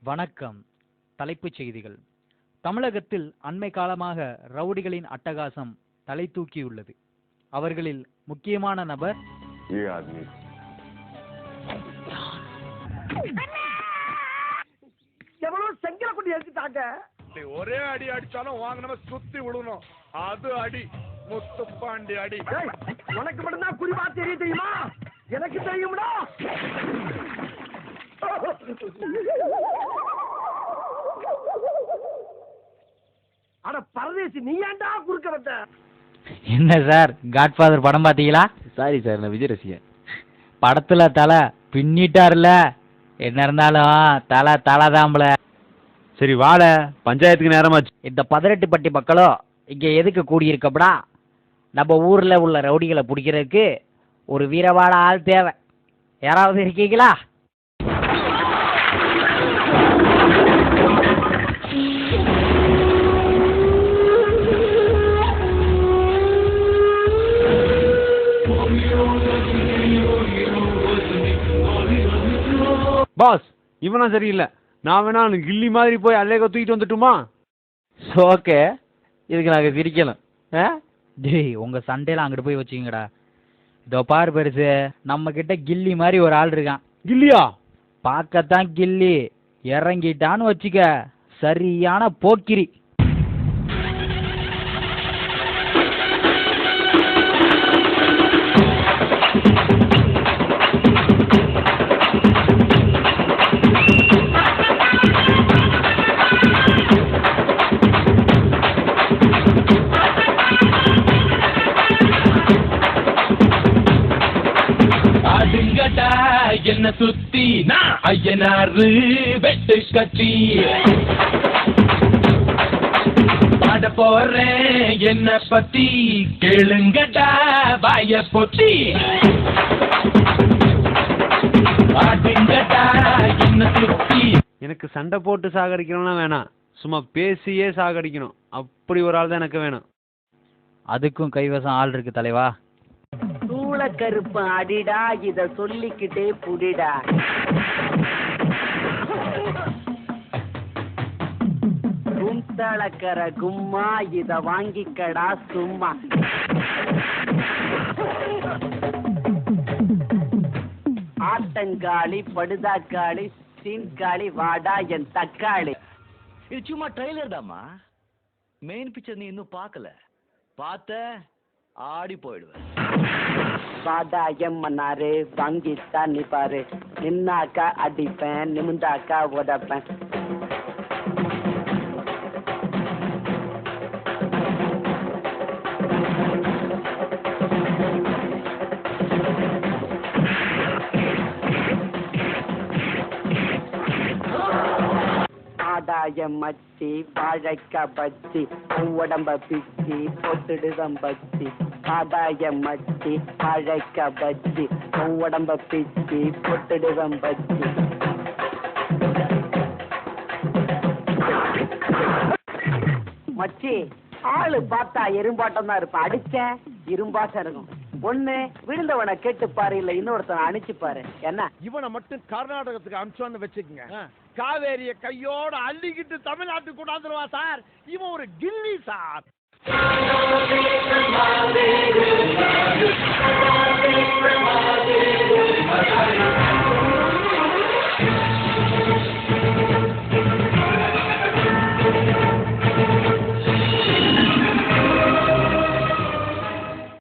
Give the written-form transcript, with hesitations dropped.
வணக்கம். தலைப்புச் செய்திகள். தமிழகத்தில் அண்மை காலமாக ரவுடிகளின் அட்டகாசம் தலை தூக்கியுள்ளது. அவர்களில் முக்கியமான நபர் ஒரே அடி அடிச்சாலும் வாங்கின சுத்தி விடணும். அது அடி முத்துப்பாண்டி அடி. உனக்கு மட்டும்தான் குறிப்பா தெரியுமா? எனக்கு தெரியும்டா. அட பரதேசி, நீ ஏன்டா குறுக்க வந்த? என்ன சார், காட்ஃபாதர் படம் பார்த்தீங்களா? சாரி சார், நான் விஜய் ரசிகன். படத்துல தலை பின்னிட்டார்ல. என்ன இருந்தாலும் தலை தாம்பல. சரி வாழ, பஞ்சாயத்துக்கு நேரமாச்சு. இந்த 18 பட்டி மக்களும் இங்க எதுக்கு கூடியிருக்கப்படா? நம்ம ஊர்ல உள்ள ரவுடிகளை பிடிக்கிறதுக்கு ஒரு வீரவாட ஆள் தேவை. யாராவது இருக்கீங்களா? பாஸ், இவனா சரியில்லை. நான் வேணா கில்லி மாதிரி போய் அல்லேக தூக்கிட்டு வந்துட்டுமா? ஓகே, இதுக்கு நாங்கள் சிரிக்கலாம். ஜெய், உங்கள் சண்டையெல்லாம் அங்கிட்டு போய் வச்சுக்கங்கடா. இதோ பாரு பெருசு, நம்ம கிட்ட கில்லி மாதிரி ஒரு ஆள் இருக்கான். கில்லியா? பார்க்கத்தான் கில்லி, இறங்கிட்டான்னு வச்சுக்க சரியான போக்கிரி. என்ன சுத்தி நான் ஐயனாரு வெட்டு கட்சி பாட போறேன். என்ன பத்தி கேளுங்கடா வாய பொத்தி. பாடுங்கடா என்ன சுத்தி. எனக்கு சண்டை போட்டு சாகடிக்கணும்லாம் வேணாம், சும்மா பேசியே சாகடிக்கணும். அப்படி ஒரு ஆள் தான் எனக்கு வேணும். அதுக்கும் கைவசம் ஆள் இருக்கு தலைவா. கருப்பு அடிடா, இத சொல்லிக்கிட்டே புடிடா. குந்தளக்கர கும்மா, இத வாங்கிக்கடா சும்மா. ஆட்டங்காளி படுதாக்காளி சீன்காளி வாடா என் தக்காளி. இது சும்மா ட்ரெய்லர் தாமா, மெயின் பிக்சர் நீ இன்னும் பார்க்கல. பார்த்த ஆடி போயிடுவேன். வாடா எம்மனாரு வாங்கித்தான் நீ பாரு. நின்னாக்கா அடிப்பேன், நிமிந்தாக்கா உதப்பேன். ஆதாயம் மச்சி வாழைக்கா பச்சி உடம்ப பிச்சி போட்டுடுதம் பச்சி. ஆதாயம் மச்சி வாழைக்கா பச்சி உடம்ப பிச்சி போட்டுடுதம் பச்சி. மச்சி ஆளு பார்த்தா எறும்பாட்டம் தான் இருப்பான், அடிச்ச இரும்பாட்டம் இருக்கும். ஒண்ணு விழுந்தவனை கேட்டு பாரு, இல்ல இன்னொருத்தனை அனுப்பிச்சு பாரு. என்ன இவனை மட்டும் கர்நாடகத்துக்கு அனுப்பிச்சோன்னு வச்சுக்கங்க, காவேரிய கையோட அள்ளிக்கிட்டு தமிழ்நாட்டுக்கு கொண்டாந்துருவா சார். இவன் ஒரு கில்லி சார்.